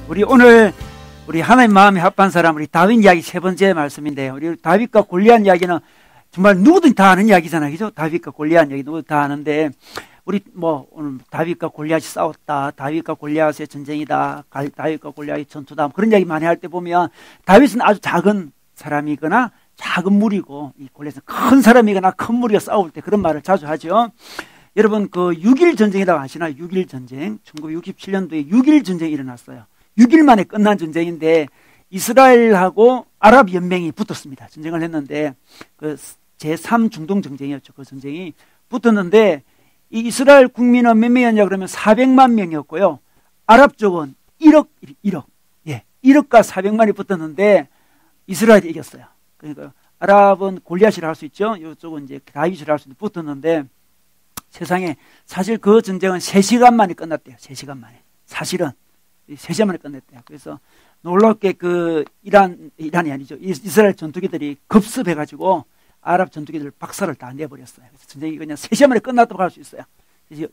우리 오늘 하나님 마음에 합한 사람, 우리 다윗 이야기 세 번째 말씀인데요. 우리 다윗과 골리앗 이야기는 정말 누구든 다 아는 이야기잖아요. 그죠? 다윗과 골리앗 이야기 누구든 다 아는데, 우리 오늘 다윗과 골리앗이 싸웠다, 다윗과 골리앗의 전쟁이다, 다윗과 골리앗의 전투다, 그런 이야기 많이 할 때 보면 다윗은 아주 작은 사람이거나 작은 무리고, 이 골리앗은 큰 사람이거나 큰 무리가 싸울 때 그런 말을 자주 하죠. 여러분, 그 6.1 전쟁이라고 아시나요? 6.1 전쟁. 1967년도에 6.1 전쟁이 일어났어요. 6일 만에 끝난 전쟁인데, 이스라엘하고 아랍 연맹이 붙었습니다. 전쟁을 했는데, 그 제3 중동 전쟁이었죠. 그 전쟁이 붙었는데, 이 이스라엘 국민은 몇 명이었냐 그러면 400만 명이었고요. 아랍 쪽은 1억. 예, 1억과 400만이 붙었는데, 이스라엘이 이겼어요. 그러니까 아랍은 골리앗이라 할 수 있죠. 이쪽은 이제 다윗이라 할 수 있는데 붙었는데, 세상에 사실 그 전쟁은 3시간 만에 끝났대요. 3시간 만에. 사실은 3시간 만에 끝냈대요. 그래서 놀랍게 그 이란이 아니죠. 이스라엘 전투기들이 급습해가지고 아랍 전투기들 박살을 다 내버렸어요. 그래서 전쟁이 그냥 3시간 만에 끝났다고 할 수 있어요. 그래서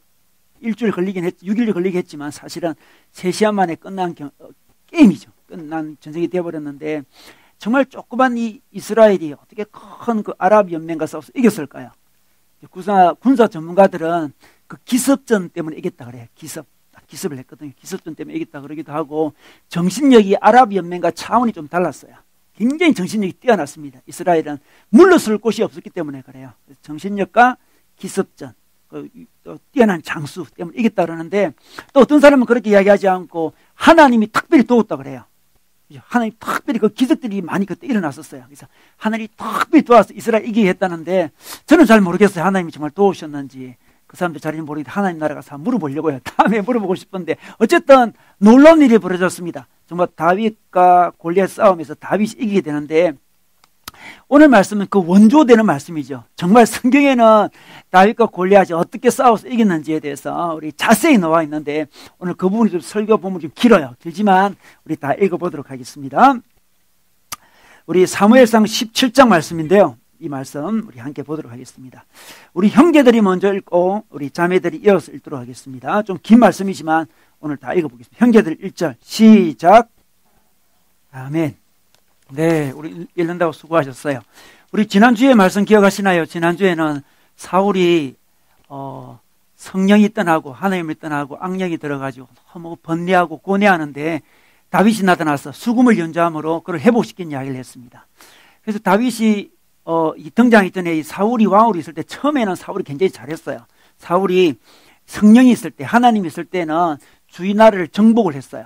일주일 걸리긴 6일 걸리긴 했지만 사실은 3시간 만에 끝난 게임이죠. 끝난 전쟁이 되어버렸는데, 정말 조그만 이 이스라엘이 어떻게 큰 그 아랍 연맹과 싸워서 이겼을까요? 군사 전문가들은 그 기습전 때문에 이겼다 그래요. 기습을 했거든요. 기습전 때문에 이겼다 그러기도 하고, 정신력이 아랍 연맹과 차원이 좀 달랐어요. 굉장히 정신력이 뛰어났습니다. 이스라엘은 물러설 곳이 없었기 때문에 그래요. 정신력과 기습전, 또 뛰어난 장수 때문에 이겼다 그러는데, 또 어떤 사람은 그렇게 이야기하지 않고 하나님이 특별히 도웠다 그래요. 하나님 특별히 그 기적들이 많이 그때 일어났었어요. 그래서 하나님이 특별히 도와서 이스라엘 이기게 했다는데, 저는 잘 모르겠어요. 하나님이 정말 도우셨는지. 그 사람들 잘 모르겠는데 하나님 나라 가서 물어보려고요. 다음에 물어보고 싶은데, 어쨌든 놀라운 일이 벌어졌습니다. 정말 다윗과 골리앗 싸움에서 다윗이 이기게 되는데, 오늘 말씀은 그 원조되는 말씀이죠. 정말 성경에는 다윗과 골리앗이 어떻게 싸워서 이겼는지에 대해서 우리 자세히 나와 있는데, 오늘 그 부분이 좀 설교 부분이 좀 길어요. 길지만 우리 다 읽어보도록 하겠습니다. 우리 사무엘상 17장 말씀인데요. 이 말씀 우리 함께 보도록 하겠습니다. 우리 형제들이 먼저 읽고 우리 자매들이 이어서 읽도록 하겠습니다. 좀 긴 말씀이지만 오늘 다 읽어보겠습니다. 형제들 1절 시작. 아멘. 네, 우리 읽는다고 수고하셨어요. 우리 지난주에 말씀 기억하시나요? 지난주에는 사울이 성령이 떠나고 하나님을 떠나고 악령이 들어가지고 너무 번뇌하고 고뇌하는데, 다윗이 나타나서 수금을 연주함으로 그걸 회복시킨 이야기를 했습니다. 그래서 다윗이 이 등장하기 전에 이 사울이 왕으로 있을 때 처음에는 사울이 굉장히 잘했어요. 사울이 성령이 있을 때, 하나님이 있을 때는 주위 나라를 정복을 했어요.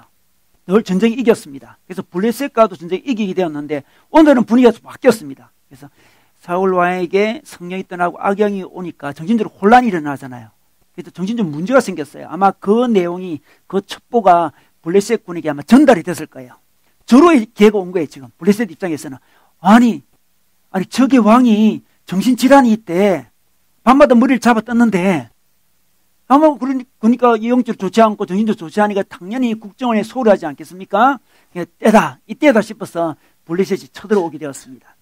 늘 전쟁이 이겼습니다. 그래서 블레셋과도 전쟁이 이기게 되었는데, 오늘은 분위기가 좀 바뀌었습니다. 그래서 사울 왕에게 성령이 떠나고 악령이 오니까 정신적으로 혼란이 일어나잖아요. 그래서 정신적으로 문제가 생겼어요. 아마 그 내용이, 그 첩보가 블레셋 군에게 아마 전달이 됐을 거예요. 저로의 기회가 온 거예요. 지금 블레셋 입장에서는 아니 저게 왕이 정신질환이 있대. 밤마다 머리를 잡아 떴는데, 아마 그러니까 영적으로 좋지 않고 정신적으로 좋지 않으니까 당연히 국정원에 소홀하지 않겠습니까? 이때다 싶어서 블레셋이 쳐들어오게 되었습니다.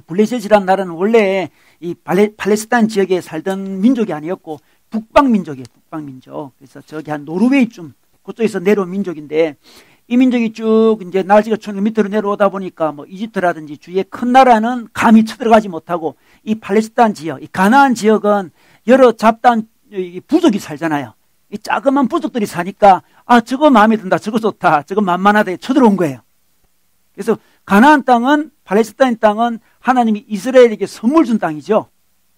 블레셋이라는 나라는 원래 이 팔레스타인 지역에 살던 민족이 아니었고 북방민족이에요. 북방민족. 그래서 저기 한 노르웨이쯤 그쪽에서 내려온 민족인데, 이 민족이 쭉 이제 날씨가 추우니까 밑으로 내려오다 보니까 뭐 이집트라든지 주위의 큰 나라는 감히 쳐들어가지 못하고, 이 팔레스타인 지역, 이 가나안 지역은 여러 잡다한 부족이 살잖아요. 이 자그만 부족들이 사니까, 저거 마음에 든다, 저거 좋다, 저거 만만하다 쳐들어온 거예요. 그래서 가나안 땅은, 팔레스타인 땅은 하나님이 이스라엘에게 선물 준 땅이죠.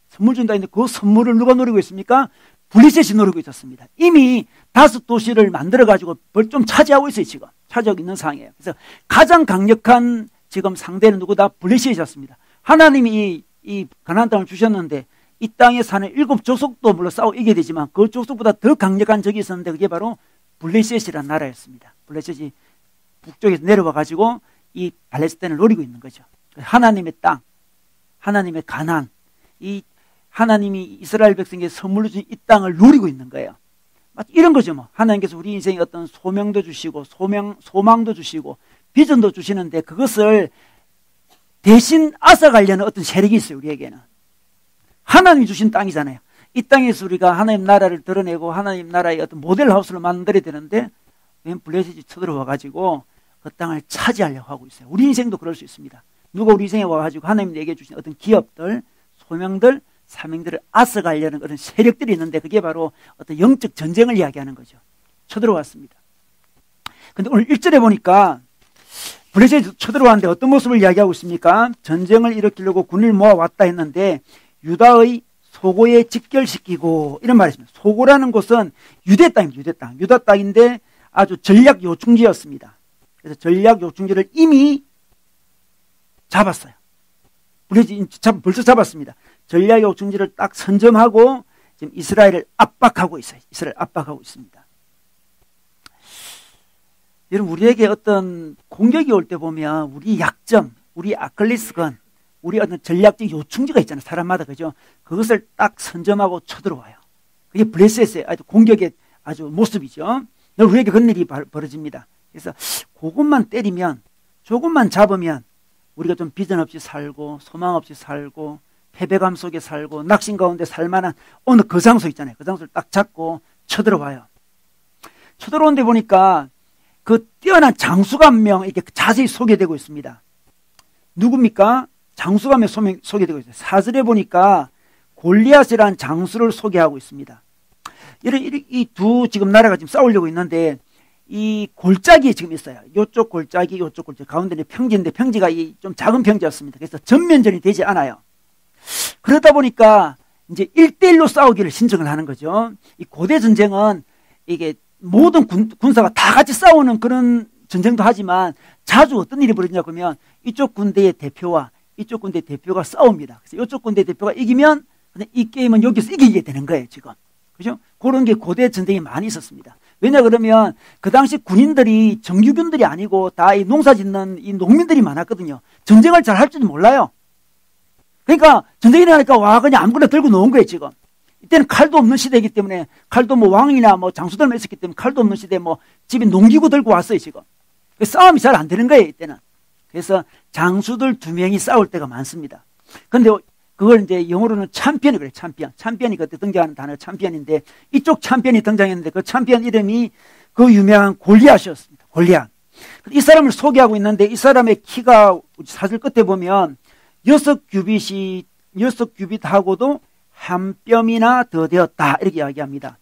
선물 준 땅인데, 그 선물을 누가 노리고 있습니까? 블레셋이 노리고 있었습니다. 이미 5도시를 만들어가지고 뭘 좀 차지하고 있어요. 지금 차지하고 있는 상황이에요. 그래서 가장 강력한 지금 상대는 누구다? 블레셋이었습니다. 하나님이 이 가나안 땅을 주셨는데, 이 땅에 사는 7족속도 물론 싸워 이기게 되지만 그 족속보다 더 강력한 적이 있었는데, 그게 바로 블레셋이라는 나라였습니다. 블레셋이 북쪽에서 내려와가지고 이 팔레스타인을 노리고 있는 거죠. 하나님의 땅, 하나님의 가나안, 이 하나님이 이스라엘 백성에게 선물로 준 이 땅을 노리고 있는 거예요. 이런 거죠. 뭐 하나님께서 우리 인생에 어떤 소명도 주시고 소망도 주시고 비전도 주시는데, 그것을 대신 앗아가려는 어떤 세력이 있어요. 우리에게는 하나님이 주신 땅이잖아요. 이 땅에서 우리가 하나님 나라를 드러내고 하나님 나라의 어떤 모델 하우스를 만들어야 되는데, 블레셋이 쳐들어와가지고 그 땅을 차지하려고 하고 있어요. 우리 인생도 그럴 수 있습니다. 누가 우리 인생에 와가지고 하나님 얘기해 주신 어떤 기업들, 소명들, 사명들을 앗아가려는 그런 세력들이 있는데 그게 바로 어떤 영적 전쟁을 이야기하는 거죠. 쳐들어왔습니다. 근데 오늘 1절에 보니까 블레셋이 쳐들어왔는데 어떤 모습을 이야기하고 있습니까? 전쟁을 일으키려고 군을 모아왔다 했는데 유다의 소고에 직결시키고 이런 말이 있습니다. 소고라는 곳은 유대 땅입니다. 유대 땅. 유다 땅인데 아주 전략 요충지였습니다. 그래서 전략 요충지를 이미 잡았어요. 블레셋이 벌써 잡았습니다. 전략 요충지를 딱 선점하고 지금 이스라엘을 압박하고 있어요. 이스라엘 압박하고 있습니다. 여러분, 우리에게 어떤 공격이 올 때 보면 우리 약점, 우리 아킬레스건, 우리 어떤 전략적 요충지가 있잖아요. 사람마다. 그죠? 그것을 딱 선점하고 쳐들어와요. 그게 블레셋의 아주 공격의 아주 모습이죠. 우리에게 그런 일이 벌어집니다. 그래서 그것만 때리면, 조금만 잡으면 우리가 좀 비전 없이 살고, 소망 없이 살고, 패배감 속에 살고, 낙심 가운데 살만한 어느 그 장소 있잖아요. 그 장소를 딱 잡고 쳐들어와요. 쳐들어온 데 보니까 그 뛰어난 장수가 한 명 이렇게 자세히 소개되고 있습니다. 누굽니까? 장수가 한 명 소개되고 있어요. 4절에 보니까 골리앗이라는 장수를 소개하고 있습니다. 이 두 지금 나라가 지금 싸우려고 있는데 이 골짜기에 지금 있어요. 이쪽 골짜기, 이쪽 골짜기. 가운데는 평지인데 평지가 좀 작은 평지였습니다. 그래서 전면전이 되지 않아요. 그러다 보니까 이제 1대1로 싸우기를 신청을 하는 거죠. 이 고대 전쟁은 이게 모든 군사가 다 같이 싸우는 그런 전쟁도 하지만 자주 어떤 일이 벌어지냐 그러면 이쪽 군대의 대표와 이쪽 군대의 대표가 싸웁니다. 그래서 이쪽 군대의 대표가 이기면 이 게임은 여기서 이기게 되는 거예요, 지금. 그죠? 그런 게 고대 전쟁이 많이 있었습니다. 왜냐 그러면 그 당시 군인들이 정규군들이 아니고 다 이 농사 짓는 이 농민들이 많았거든요. 전쟁을 잘 할 줄 몰라요. 그러니까 전쟁이 나니까 와 그냥 아무거나 들고 놓은 거예요, 지금. 이때는 칼도 없는 시대이기 때문에 칼도 뭐 왕이나 뭐 장수들만 있었기 때문에 칼도 없는 시대에 뭐 집에 농기구 들고 왔어요, 지금. 싸움이 잘 안 되는 거예요, 이때는. 그래서 장수들 2명이 싸울 때가 많습니다. 근데 그걸 이제 영어로는 챔피언이 그래요, 챔피언. 챔피언이 그때 등장하는 단어가 챔피언인데 이쪽 챔피언이 등장했는데 그 챔피언 이름이 그 유명한 골리앗이었습니다. 골리앗. 이 사람을 소개하고 있는데 이 사람의 키가 사실 끝에 보면 6규빗하고도 한 뼘이나 더 되었다 이렇게 이야기합니다.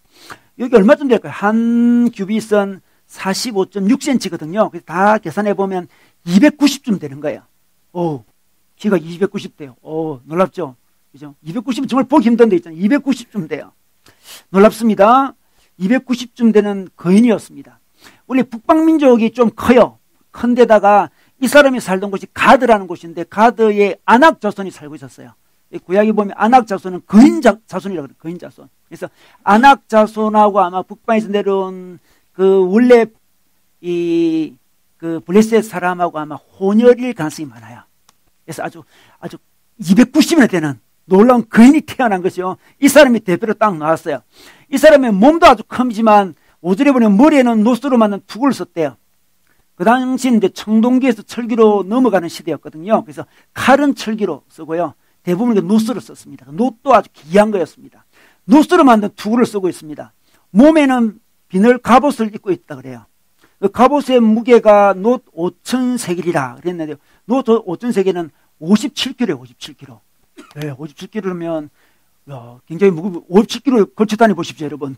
여기 얼마쯤 될까요? 한 규빗은 45.6cm거든요. 그래서 다 계산해 보면 290쯤 되는 거예요. 오, 키가 290대요. 오, 놀랍죠? 그죠? 290은 정말 보기 힘든 데 있잖아요. 290쯤 돼요. 놀랍습니다. 290쯤 되는 거인이었습니다. 원래 북방민족이 좀 커요. 큰데다가 이 사람이 살던 곳이 가드라는 곳인데 가드의 아낙 자손이 살고 있었어요. 구약에 보면 아낙 자손은 거인 자손이라고 그래요. 거인 자손. 그래서 아낙 자손하고 아마 북방에서 내려온 그 원래 그 블레셋 사람하고 아마 혼혈일 가능성이 많아요. 그래서 아주 290이나 되는 놀라운 거인이 태어난 것이요. 이 사람이 대표로 딱 나왔어요. 이 사람의 몸도 아주 크지만 5절에 보면 머리에는 노스로 만든 투구를 썼대요. 그 당시 이제 청동기에서 철기로 넘어가는 시대였거든요. 그래서 칼은 철기로 쓰고요. 대부분 노스를 썼습니다. 노도 아주 귀한 거였습니다. 노스로 만든 투구를 쓰고 있습니다. 몸에는 비늘 갑옷을 입고 있다 그래요. 그 갑옷의 무게가 놋 5,000세겔이라 그랬는데요. 놋 5,000세겔은 57kg예요. 57kg. 네, 57kg면 굉장히 무겁고 57kg 걸쳐 다니 보십시오, 여러분.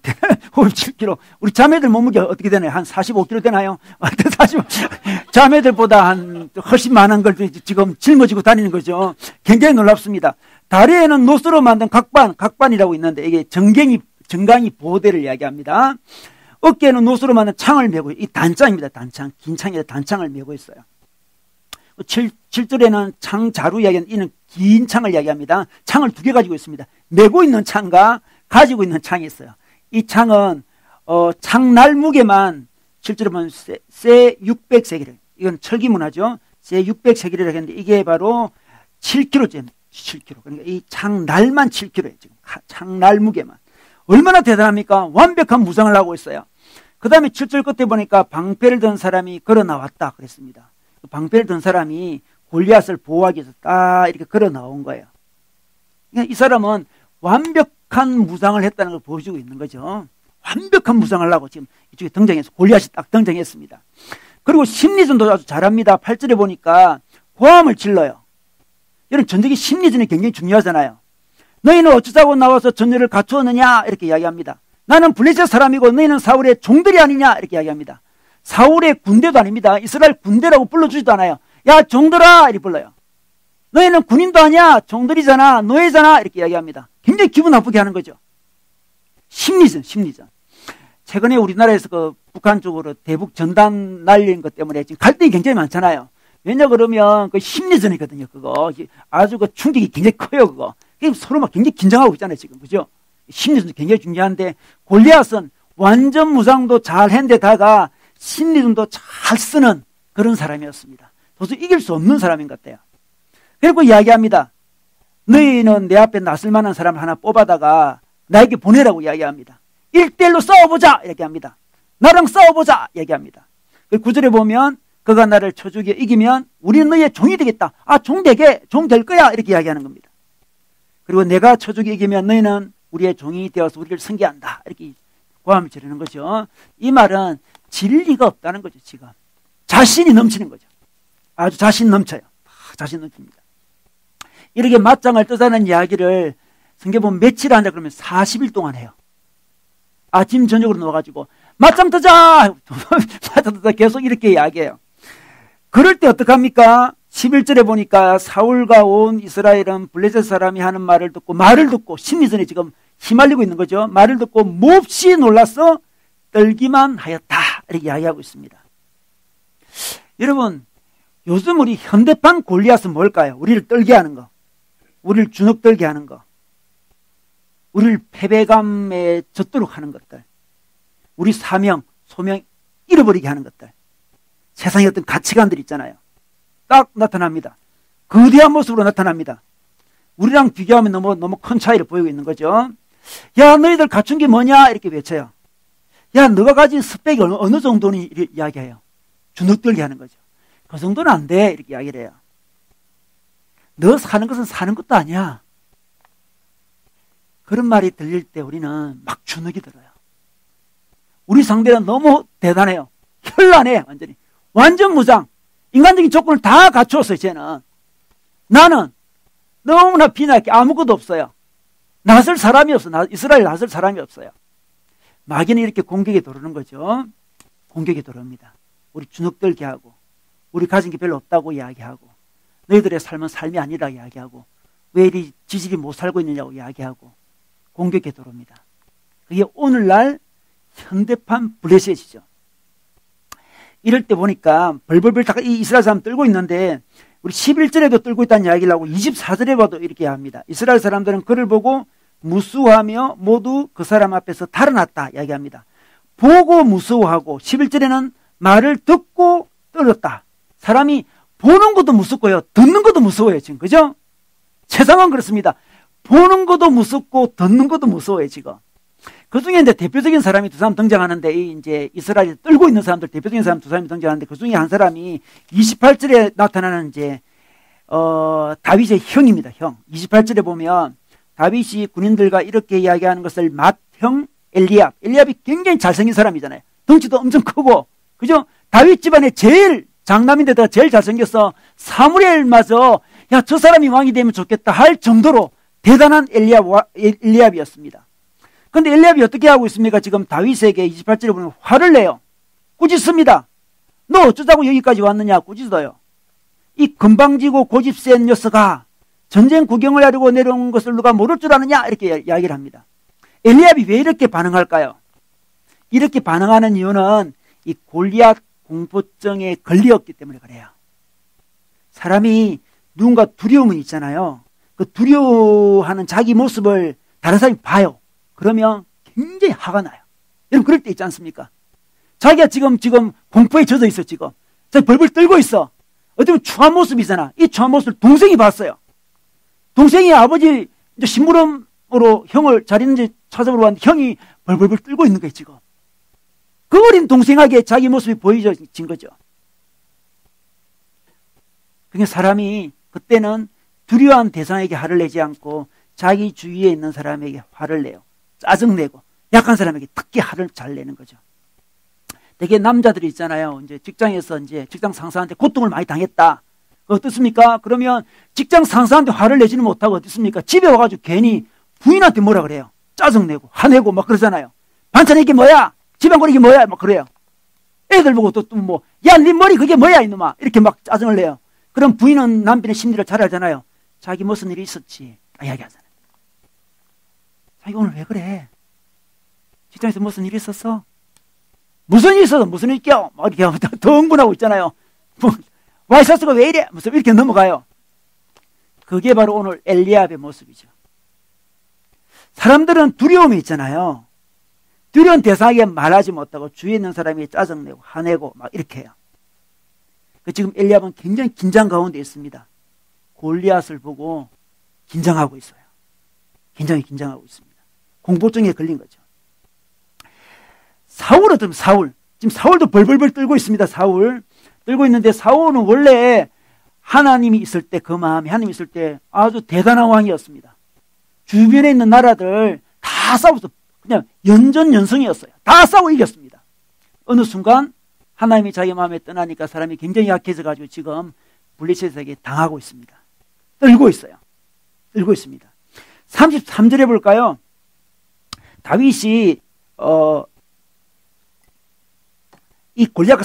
57kg. 우리 자매들 몸무게 어떻게 되나요? 한 45kg 되나요? 45. 자매들보다 한 훨씬 많은 걸 지금 짊어지고 다니는 거죠. 굉장히 놀랍습니다. 다리에는 노스로 만든 각반이라고 있는데 이게 정강이 보호대를 이야기합니다. 어깨에는 노스로 만든 창을 메고 이 단창입니다. 단창. 긴 창이라 단창을 메고 있어요. 7절에는 창자루 이야기하는 이는 긴 창을 이야기합니다. 창을 2개 가지고 있습니다. 메고 있는 창과 가지고 있는 창이 있어요. 이 창은 창날 무게만 7절에 보면 세 600세겔. 이건 철기 문화죠. 세 600세겔이라고 했는데 이게 바로 7kg. 7kg. 그러니까 이 창날만 7kg예요. 지금 창날 무게만. 얼마나 대단합니까? 완벽한 무장을 하고 있어요. 그 다음에 7절 끝에 보니까 방패를 든 사람이 걸어 나왔다 그랬습니다. 방패를 든 사람이 골리앗을 보호하기 위해서 딱 이렇게 걸어 나온 거예요. 그러니까 이 사람은 완벽한 무장을 했다는 걸 보여주고 있는 거죠. 완벽한 무장을 하고 지금 이쪽에 등장해서 골리앗이 딱 등장했습니다. 그리고 심리전도 아주 잘합니다. 8절에 보니까 고함을 질러요. 여러분, 전쟁이 심리전이 굉장히 중요하잖아요. 너희는 어쩌자고 나와서 전열을 갖추었느냐 이렇게 이야기합니다. 나는 블레셋 사람이고 너희는 사울의 종들이 아니냐 이렇게 이야기합니다. 사울의 군대도 아닙니다. 이스라엘 군대라고 불러주지도 않아요. 야, 종들아 이렇게 불러요. 너희는 군인도 아니야. 종들이잖아. 노예잖아. 이렇게 이야기합니다. 굉장히 기분 나쁘게 하는 거죠. 심리전. 최근에 우리나라에서 그 북한 쪽으로 대북 전단 날린 것 때문에 지금 갈등이 굉장히 많잖아요. 왜냐 그러면 그 심리전이거든요. 그거 아주 그 충격이 굉장히 커요. 그거 서로 막 굉장히 긴장하고 있잖아요. 지금 그죠? 심리전도 굉장히 중요한데 골리앗은 완전 무장도 잘 했는데다가 심리전도 잘 쓰는 그런 사람이었습니다. 도저히 이길 수 없는 사람인 것 같아요. 그리고 이야기합니다. 너희는 내 앞에 나설 만한 사람 하나 뽑아다가 나에게 보내라고 이야기합니다. 1대1로 싸워보자 이렇게 합니다. 나랑 싸워보자 얘기합니다. 그 9절에 보면 그가 나를 쳐주게 이기면 우리는 너희의 종이 되겠다. 아, 종 될 거야 이렇게 이야기하는 겁니다. 그리고 내가 쳐주게 이기면 너희는 우리의 종이 되어서 우리를 섬기한다 이렇게 고함을 지르는 거죠. 이 말은 진리가 없다는 거죠. 지금 자신이 넘치는 거죠. 아주 자신 넘쳐요. 자신 넘칩니다. 이렇게 맞짱을 뜨자는 이야기를 성경 보면 며칠 한다 그러면 40일 동안 해요. 아침 저녁으로 넣어가지고 맞짱 뜨자 맞짱 뜨자 계속 이렇게 이야기해요. 그럴 때 어떡합니까? 11절에 보니까 사울과 온 이스라엘은 블레셋 사람이 하는 말을 듣고 심리전에 지금 휘말리고 있는 거죠. 말을 듣고 몹시 놀라서 떨기만 하였다 이렇게 이야기하고 있습니다. 여러분, 요즘 우리 현대판 골리앗은 뭘까요? 우리를 떨게 하는 거, 우리를 주눅들게 하는 거, 우리를 패배감에 젖도록 하는 것들, 우리 사명, 소명 잃어버리게 하는 것들, 세상의 어떤 가치관들 있잖아요. 딱 나타납니다. 거대한 모습으로 나타납니다. 우리랑 비교하면 너무 큰 차이를 보이고 있는 거죠. 야, 너희들 갖춘 게 뭐냐 이렇게 외쳐요. 야, 너가 가진 스펙이 어느 정도니 이렇게 이야기해요. 주눅들게 하는 거죠. 그 정도는 안 돼 이렇게 이야기를 해요. 너 사는 것은 사는 것도 아니야. 그런 말이 들릴 때 우리는 막 주눅이 들어요. 우리 상대는 너무 대단해요. 현란해. 완전 무장. 인간적인 조건을 다 갖추었어요. 쟤는. 나는 너무나 비나게 아무것도 없어요. 나설 사람이 없어. 이스라엘 나설 사람이 없어요. 마귀는 이렇게 공격에 들어오는 거죠. 공격에 들어옵니다. 우리 주눅들게 하고, 우리 가진 게 별로 없다고 이야기하고, 너희들의 삶은 삶이 아니라 이야기하고, 왜 이리 지질이 못 살고 있느냐고 이야기하고 공격에 들어옵니다. 그게 오늘날 현대판 블레셋이죠. 이럴 때 보니까 벌벌벌 다 이 이스라엘 사람 떨고 있는데 우리 11절에도 떨고 있다는 이야기를 하고 24절에 봐도 이렇게 합니다. 이스라엘 사람들은 그를 보고 무수하며 모두 그 사람 앞에서 달아났다 이야기합니다. 보고 무서워하고 11절에는 말을 듣고 떨었다. 사람이 보는 것도 무섭고요. 듣는 것도 무서워요. 지금 그죠? 세상은 그렇습니다. 보는 것도 무섭고 듣는 것도 무서워요. 지금. 그 중에 이제 대표적인 사람이 두 사람 등장하는데 이제 이스라엘에 떨고 있는 사람들 대표적인 사람 두 사람이 등장하는데 그 중에 한 사람이 28절에 나타나는 이제 다윗의 형입니다. 형. 28절에 보면 다윗이 군인들과 이렇게 이야기하는 것을 맏형 엘리압이 굉장히 잘생긴 사람이잖아요. 덩치도 엄청 크고 그죠? 다윗 집안의 제일 장남인데다가 제일 잘생겨서 사무엘마저 야, 저 사람이 왕이 되면 좋겠다 할 정도로 대단한 엘리압이었습니다. 그런데 엘리압이 어떻게 하고 있습니까? 지금 다윗에게 28절에 보면 화를 내요. 꾸짖습니다. 너 어쩌자고 여기까지 왔느냐 꾸짖어요. 이 건방지고 고집 센 녀석아 전쟁 구경을 하려고 내려온 것을 누가 모를 줄 아느냐 이렇게 이야기를 합니다. 엘리압이 왜 이렇게 반응할까요? 이렇게 반응하는 이유는 이 골리앗 공포증에 걸렸기 때문에 그래요. 사람이 누군가 두려움이 있잖아요. 그 두려워하는 자기 모습을 다른 사람이 봐요. 그러면 굉장히 화가 나요. 여러분 그럴 때 있지 않습니까? 자기가 지금 공포에 젖어 있어 지금. 자기 벌벌 떨고 있어. 어떻게 보면 추한 모습이잖아. 이 추한 모습을 동생이 봤어요. 동생이 아버지 이제 심부름으로 형을 잘 있는지 찾아보러 왔는데 형이 벌벌벌 떨고 있는 거예요 지금. 그 어린 동생에게 자기 모습이 보여진 거죠. 그러니까 사람이 그때는 두려워한 대상에게 화를 내지 않고 자기 주위에 있는 사람에게 화를 내요. 짜증내고 약한 사람에게 특히 화를 잘 내는 거죠. 되게 남자들이 있잖아요. 이제 직장에서 이제 직장 상사한테 고통을 많이 당했다. 어떻습니까? 그러면 직장 상사한테 화를 내지는 못하고 어떻습니까? 집에 와가지고 괜히 부인한테 뭐라 그래요? 짜증내고 화내고 막 그러잖아요. 반찬 이게 뭐야? 집안거리 이게 뭐야? 막 그래요. 애들 보고 또 뭐, 야, 네 머리 그게 뭐야 이놈아? 이렇게 막 짜증을 내요. 그럼 부인은 남편의 심리를 잘 알잖아요. 자기 무슨 일이 있었지? 이야기하잖아요. 자기 오늘 왜 그래? 직장에서 무슨 일이 있었어? 무슨 일이 있어서 무슨 일이 있겨? 막 이렇게 더 흥분하고 있잖아요. 와 있었어가 왜 이래? 무슨 이렇게 넘어가요. 그게 바로 오늘 엘리압의 모습이죠. 사람들은 두려움이 있잖아요. 두려운 대상에게 말하지 못하고 주위에 있는 사람이 짜증내고 화내고 막 이렇게 해요. 지금 엘리압은 굉장히 긴장 가운데 있습니다. 골리앗을 보고 긴장하고 있어요. 굉장히 긴장하고 있습니다. 공포증에 걸린 거죠. 사울은 지금 사울도 벌벌벌 떨고 있습니다. 사울 떨고 있는데 사울은 원래 하나님이 있을 때 그 마음이 하나님이 있을 때 아주 대단한 왕이었습니다. 주변에 있는 나라들 다 싸워서 그냥 연전연승이었어요. 다 싸워 이겼습니다. 어느 순간 하나님이 자기 마음에 떠나니까 사람이 굉장히 약해져 가지고 지금 블레셋에게 당하고 있습니다. 떨고 있어요. 떨고 있습니다. 33절에 볼까요? 다윗이 이 골리앗과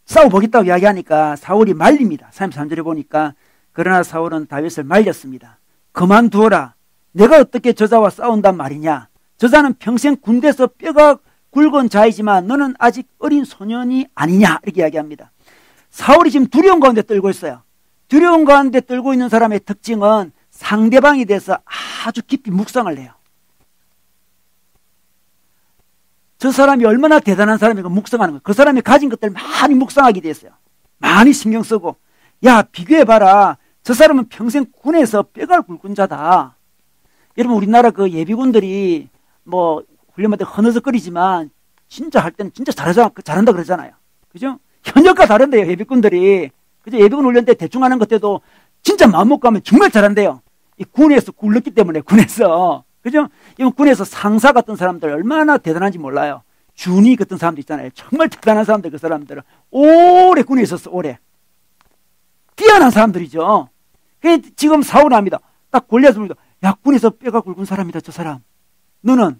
싸워보겠다고 이야기하니까 사울이 말립니다. 33절에 보니까 그러나 사울은 다윗을 말렸습니다. 그만두어라. 내가 어떻게 저자와 싸운단 말이냐. 저자는 평생 군대에서 뼈가 굵은 자이지만 너는 아직 어린 소년이 아니냐. 이렇게 이야기합니다. 사울이 지금 두려운 가운데 떨고 있어요. 두려운 가운데 떨고 있는 사람의 특징은 상대방에 대해서 아주 깊이 묵상을 해요. 저 사람이 얼마나 대단한 사람인가 묵상하는 거예요. 그 사람이 가진 것들을 많이 묵상하게 됐어요. 많이 신경 쓰고. 야, 비교해봐라. 저 사람은 평생 군에서 뼈가 굵은 자다. 여러분, 우리나라 그 예비군들이 뭐 훈련할 때 허너적거리지만 진짜 할 때는 진짜 잘한다 그러잖아요. 그죠? 현역과 다른데요, 예비군들이. 그죠? 예비군 훈련 때 대충 하는 것 때도 진짜 마음 먹고 하면 정말 잘한대요. 이 군에서 굴렀기 때문에, 군에서. 그죠? 이건 군에서 상사 같은 사람들 얼마나 대단한지 몰라요. 준이 같은 사람들 있잖아요. 정말 대단한 사람들, 그 사람들은. 오래 군에 있었어, 오래. 뛰어난 사람들이죠. 지금 사울은 압니다. 딱 골리앗을 보니까, 야, 군에서 뼈가 굵은 사람이다, 저 사람. 너는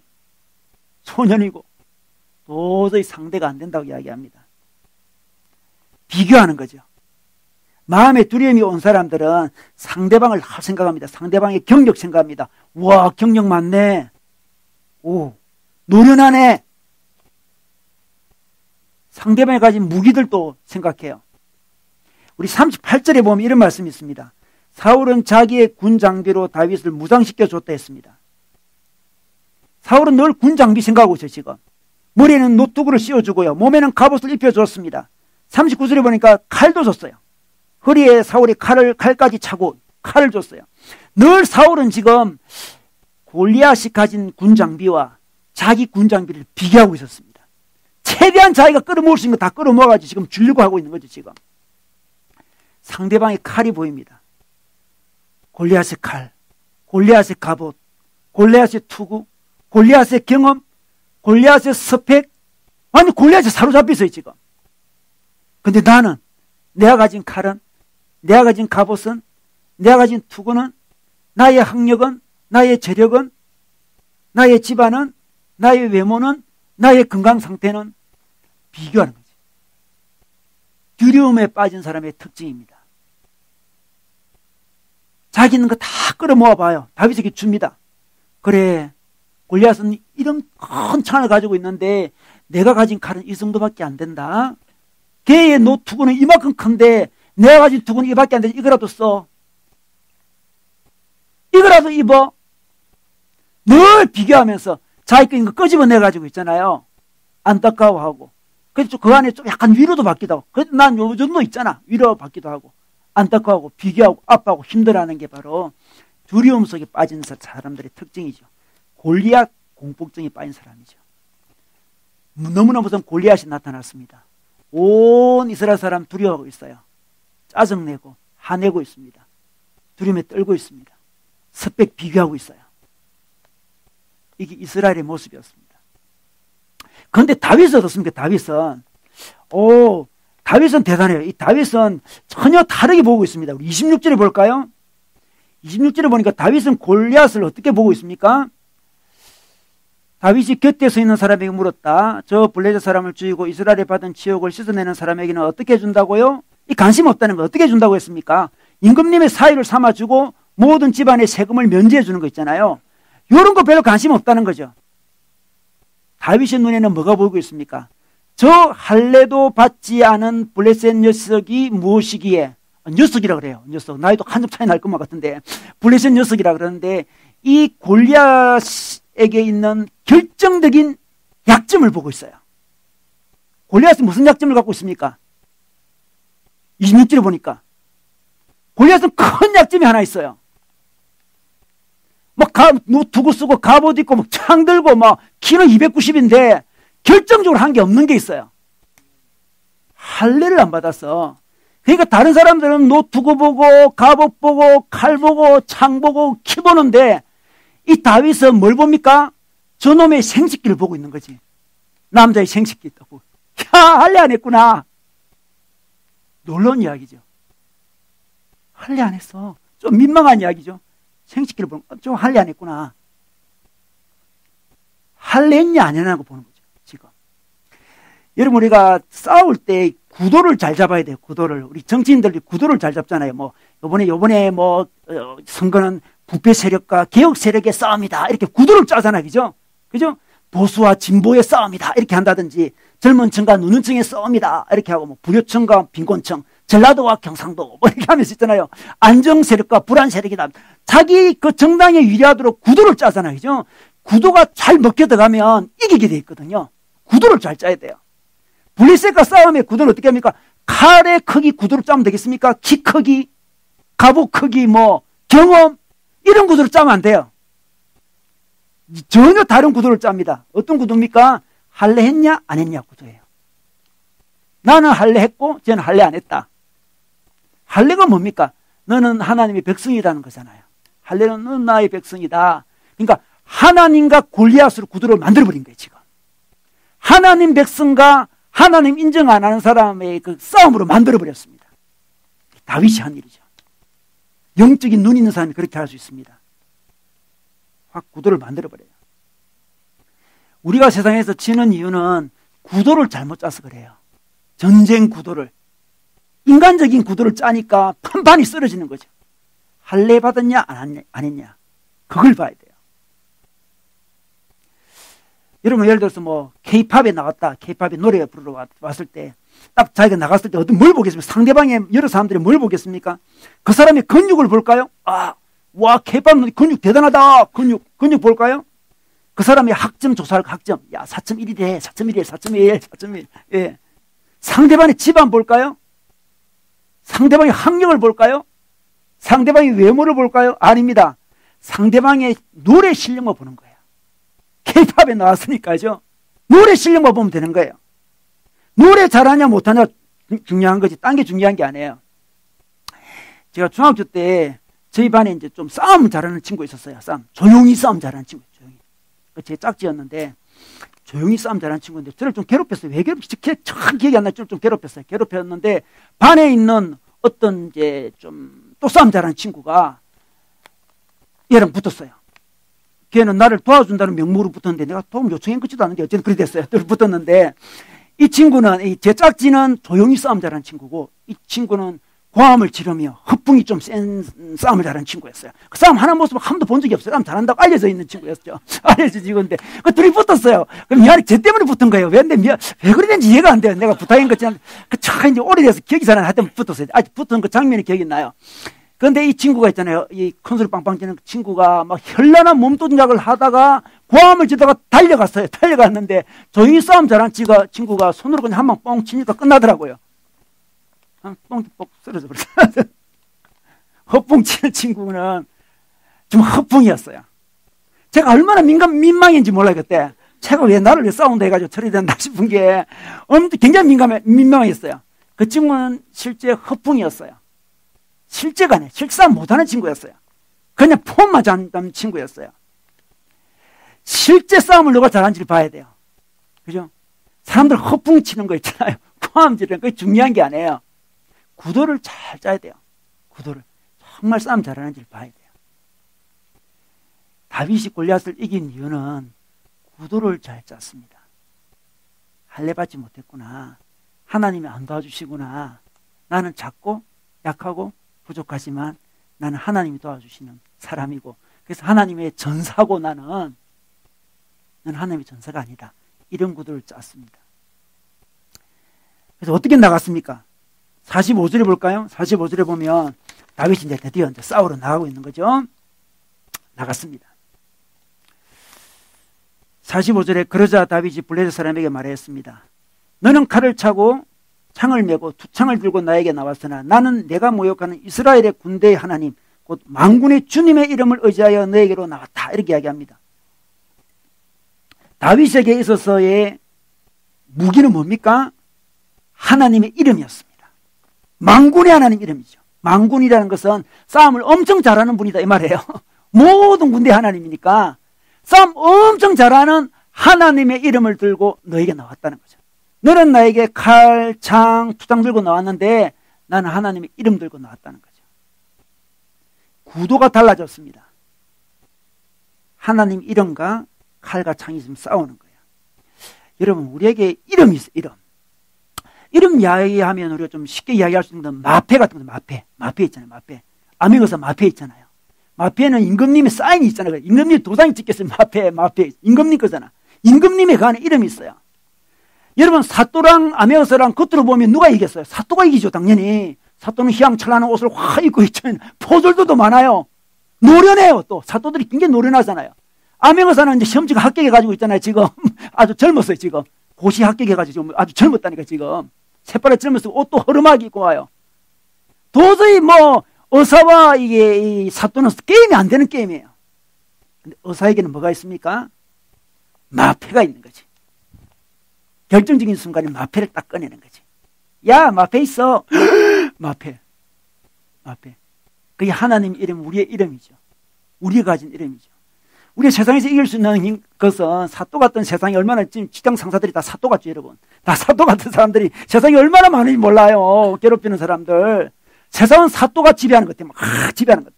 소년이고, 도저히 상대가 안 된다고 이야기합니다. 비교하는 거죠. 마음에 두려움이 온 사람들은 상대방을 생각합니다. 상대방의 경력 생각합니다. 와, 경력 많네. 오, 노련하네. 상대방이 가진 무기들도 생각해요. 우리 38절에 보면 이런 말씀이 있습니다. 사울은 자기의 군 장비로 다윗을 무장시켜 줬다 했습니다. 사울은 늘 군 장비 생각하고 있어요, 지금. 머리에는 노트구를 씌워주고요. 몸에는 갑옷을 입혀줬습니다. 39절에 보니까 칼도 줬어요. 허리에 사울이 칼까지 차고 칼을 줬어요. 늘 사울은 지금 골리앗이 가진 군 장비와 자기 군 장비를 비교하고 있었습니다. 최대한 자기가 끌어모을 수 있는 거 다 끌어모아가지고 지금 주려고 하고 있는 거죠, 지금. 상대방의 칼이 보입니다. 골리앗의 칼, 골리앗의 갑옷, 골리앗의 투구, 골리앗의 경험, 골리앗의 스펙, 완전 골리앗에 사로잡혀 있어요, 지금. 근데 나는, 내가 가진 칼은, 내가 가진 갑옷은, 내가 가진 투구는, 나의 학력은, 나의 재력은, 나의 집안은, 나의 외모는, 나의 건강 상태는 비교하는 거지. 두려움에 빠진 사람의 특징입니다. 자기 있는 거 다 끌어모아 봐요. 다윗에게 줍니다. 그래, 골리앗은 이런 큰 창을 가지고 있는데 내가 가진 칼은 이 정도밖에 안 된다. 걔의 노트구는 이만큼 큰데 내가 가진 투구는 이밖에 안 되지. 이거라도 써. 이거라도 입어. 늘 비교하면서 자기 거 있는 거 끄집어내가지고 있잖아요. 안타까워하고. 그래서 그 안에 좀 약간 위로도 받기도 하고. 그래도 난 요 정도 있잖아. 위로 받기도 하고. 안타까워하고 비교하고 아파하고 힘들어하는 게 바로 두려움 속에 빠진 사람들의 특징이죠. 골리앗 공포증에 빠진 사람이죠. 너무나 무서운 골리앗이 나타났습니다. 온 이스라엘 사람 두려워하고 있어요. 짜증내고 화내고 있습니다. 두려움에 떨고 있습니다. 스펙 비교하고 있어요. 이게 이스라엘의 모습이었습니다. 그런데 다윗은 어떻습니까? 다윗은 대단해요. 이 다윗은 전혀 다르게 보고 있습니다. 우리 26절에 볼까요? 26절에 보니까 다윗은 골리앗을 어떻게 보고 있습니까? 다윗이 곁에 서 있는 사람에게 물었다. 저 블레셋 사람을 죽이고 이스라엘에 받은 치욕을 씻어내는 사람에게는 어떻게 해준다고요? 이 관심 없다는 거 어떻게 해준다고 했습니까? 임금님의 사위를 삼아주고 모든 집안의 세금을 면제해 주는 거 있잖아요. 이런 거 별로 관심 없다는 거죠. 다윗의 눈에는 뭐가 보이고 있습니까? 저 할례도 받지 않은 블레셋 녀석이 무엇이기에, 녀석이라 그래요. 녀석. 나이도 한참 차이 날 것만 같은데 블레셋 녀석이라 그러는데 이 골리앗에게 있는 결정적인 약점을 보고 있어요. 골리앗이 무슨 약점을 갖고 있습니까? 26절에 보니까 골리앗은 큰 약점이 하나 있어요. 막 두고 쓰고 갑옷 입고 막 창 들고 막 키는 290인데 결정적으로 한 게 없는 게 있어요. 할례를 안 받았어. 그러니까 다른 사람들은 두고 보고 갑옷 보고 칼 보고 창 보고 키 보는데 이 다윗은 뭘 봅니까? 저놈의 생식기를 보고 있는 거지. 남자의 생식기 있다고. 야, 할례 안 했구나. 놀라운 이야기죠. 할례 안 했어. 좀 민망한 이야기죠. 생식기를 보는 거. 좀 할례 안 했구나. 할례 했냐 안 했냐고 보는 거죠. 지금. 여러분 우리가 싸울 때 구도를 잘 잡아야 돼요. 구도를. 우리 정치인들이 구도를 잘 잡잖아요. 요번에 선거는 부패 세력과 개혁 세력의 싸움이다. 이렇게 구도를 짜잖아요. 그죠? 보수와 진보의 싸움이다. 이렇게 한다든지 젊은 층과 노는 층의 싸움이다. 이렇게 하고 부유층과 빈곤층, 전라도와 경상도 이렇게 하면서 있잖아요. 안정 세력과 불안 세력이다. 자기 그 정당에 유리하도록 구도를 짜잖아요. 그죠? 구도가 잘 먹혀 들어가면 이기게 돼 있거든요. 구도를 잘 짜야 돼요. 블레셋과 싸움의 구도는 어떻게 합니까? 칼의 크기 구도를 짜면 되겠습니까? 키 크기, 갑옷 크기, 경험 이런 구도를 짜면 안 돼요. 전혀 다른 구도를 짭니다. 어떤 구도입니까? 할례 했냐 안 했냐 구도예요. 나는 할례 했고 쟤는 할례 안 했다. 할례가 뭡니까? 너는 하나님의 백성이라는 거잖아요. 할례는 너는 나의 백성이다. 그러니까 하나님과 골리앗으로 구도를 만들어버린 거예요. 지금 하나님 백성과 하나님 인정 안 하는 사람의 그 싸움으로 만들어버렸습니다. 다윗이 한 일이죠. 영적인 눈 있는 사람이 그렇게 할 수 있습니다. 확 구도를 만들어버려요. 우리가 세상에서 지는 이유는 구도를 잘못 짜서 그래요. 전쟁 구도를. 인간적인 구도를 짜니까 판판이 쓰러지는 거죠. 할례 받았냐 안 했냐 그걸 봐야 돼요. 여러분 예를 들어서 K-팝에 나갔다. K-팝에 노래 부르러 왔을 때 딱 자기가 나갔을 때 뭘 보겠습니까? 상대방의 여러 사람들이 뭘 보겠습니까? 그 사람의 근육을 볼까요? 와 K-팝 근육 대단하다. 근육 볼까요? 그 사람의 학점 조사할 학점. 야 4.1이래. 4.1, 4.1. 예. 상대방의 집안 볼까요? 상대방의 학력을 볼까요? 상대방의 외모를 볼까요? 아닙니다. 상대방의 노래 실력만 보는 거예요. K-팝에 나왔으니까죠. 노래 실력만 보면 되는 거예요. 노래 잘하냐 못하냐 중요한 거지. 딴 게 중요한 게 아니에요. 제가 중학교 때 저희 반에 이제 좀 싸움 잘하는 친구 있었어요. 조용히 싸움 잘하는 친구. 조용히. 제 짝지였는데 조용히 싸움 잘하는 친구인데 저를 좀 괴롭혔어요. 왜 괴롭혔지? 참 기억이 안 나요. 좀 괴롭혔어요. 괴롭혔는데 반에 있는 어떤 이제 좀 또 싸움 잘하는 친구가 얘랑 붙었어요. 걔는 나를 도와준다는 명목으로 붙었는데 내가 도움 요청한 것지도 않은데 어쨌든 그렇게 됐어요. 붙었는데 이 친구는 제 짝지는 조용히 싸움 잘하는 친구고 이 친구는 고함을 지르며 허풍이 좀 센 싸움을 잘하는 친구였어요. 그 싸움 하는 모습을 한 번도 본 적이 없어요. 싸움 잘한다고 알려져 있는 친구였죠. 알려져 있는데 그 둘이 붙었어요. 그럼 미안해, 쟤 때문에 붙은 거예요. 왜 그랬는지 이해가 안 돼요. 내가 부탁한 것처럼 참 이제 오래돼서 기억이 잘 안 나요. 하여튼 붙었어요. 아직 붙은 그 장면이 기억이 나요. 그런데 이 친구가 있잖아요. 이 큰소리 빵빵 치는 친구가 막 현란한 몸동작을 하다가 고함을 지다가 달려갔어요. 달려갔는데 조용히 싸움 잘하는 친구가 손으로 그냥 한 방 뻥 치니까 끝나더라고요. 뻥 쓰러져 버렸어요. 허풍 치는 친구는 좀 허풍이었어요. 제가 얼마나 민망인지 몰라요, 그때. 제가 왜 나를 왜 싸운다 해가지고 처리된다 싶은 게 굉장히 민망했어요. 그 친구는 실제 허풍이었어요. 실제가 아니에요. 실싸움 못하는 친구였어요. 그냥 폼만 잡는 친구였어요. 실제 싸움을 누가 잘하는지를 봐야 돼요. 그죠? 사람들 허풍 치는 거 있잖아요. 포함 지르는 거 중요한 게 아니에요. 구도를 잘 짜야 돼요. 구도를. 정말 싸움 잘하는지를 봐야 돼요. 다윗이 골리앗을 이긴 이유는 구도를 잘 짰습니다. 할례받지 못했구나. 하나님이 안 도와주시구나. 나는 작고 약하고 부족하지만 나는 하나님이 도와주시는 사람이고, 그래서 하나님의 전사고 나는 하나님의 전사가 아니다. 이런 구도를 짰습니다. 그래서 어떻게 나갔습니까? 45절에 볼까요? 45절에 보면 다윗이 이제 드디어 이제 싸우러 나가고 있는 거죠. 나갔습니다. 45절에 그러자 다윗이 블레셋 사람에게 말했습니다. 너는 칼을 차고 창을 메고 두 창을 들고 나에게 나왔으나 나는 내가 모욕하는 이스라엘의 군대의 하나님 곧 만군의 주님의 이름을 의지하여 너에게로 나왔다. 이렇게 이야기합니다. 다윗에게 있어서의 무기는 뭡니까? 하나님의 이름이었습니다. 만군의 하나님 이름이죠. 만군이라는 것은 싸움을 엄청 잘하는 분이다 이 말이에요. 모든 군대 하나님이니까 싸움 엄청 잘하는 하나님의 이름을 들고 너에게 나왔다는 거죠. 너는 나에게 칼, 창, 투장 들고 나왔는데 나는 하나님의 이름 들고 나왔다는 거죠. 구도가 달라졌습니다. 하나님 이름과 칼과 창이 지금 싸우는 거예요. 여러분, 우리에게 이름이 있어요. 이름 이야기하면 우리가 좀 쉽게 이야기할 수 있는 건 마패 같은 거죠. 마패 있잖아요. 마패. 아메거사 마패 있잖아요. 마패는 임금님의 사인이 있잖아요. 임금님 도장이 찍혔어요. 마패. 임금님 거잖아. 임금님에 관한 이름이 있어요. 여러분, 사또랑 아메거사랑 겉으로 보면 누가 이겼어요? 사또가 이기죠, 당연히. 사또는 휘황찬란한 옷을 확 입고 있잖아요. 포졸들도 많아요. 노련해요, 또. 사또들이 굉장히 노련하잖아요. 아메거사는 이제 시험지가 합격해가지고 있잖아요, 지금. 아주 젊었어요, 지금. 고시 합격해가지고 지금 아주 젊었다니까, 지금. 새파랗게 젊었어요. 옷도 허름하게 입고 와요. 도저히 의사와 이 사또는 게임이 안 되는 게임이에요. 근데 의사에게는 뭐가 있습니까? 마패가 있는 거지. 결정적인 순간에 마패를 딱 꺼내는 거지. 야, 마패 있어. 마패. 그게 하나님 이름, 우리의 이름이죠. 우리가 가진 이름이죠. 우리가 세상에서 이길 수 있는 것은 사또 같은 세상에 얼마나 지금 직장 상사들이 다 사또 같죠, 여러분. 다 사또 같은 사람들이 세상에 얼마나 많은지 몰라요. 괴롭히는 사람들. 세상은 사또가 지배하는 것 때문에 막 지배하는 것.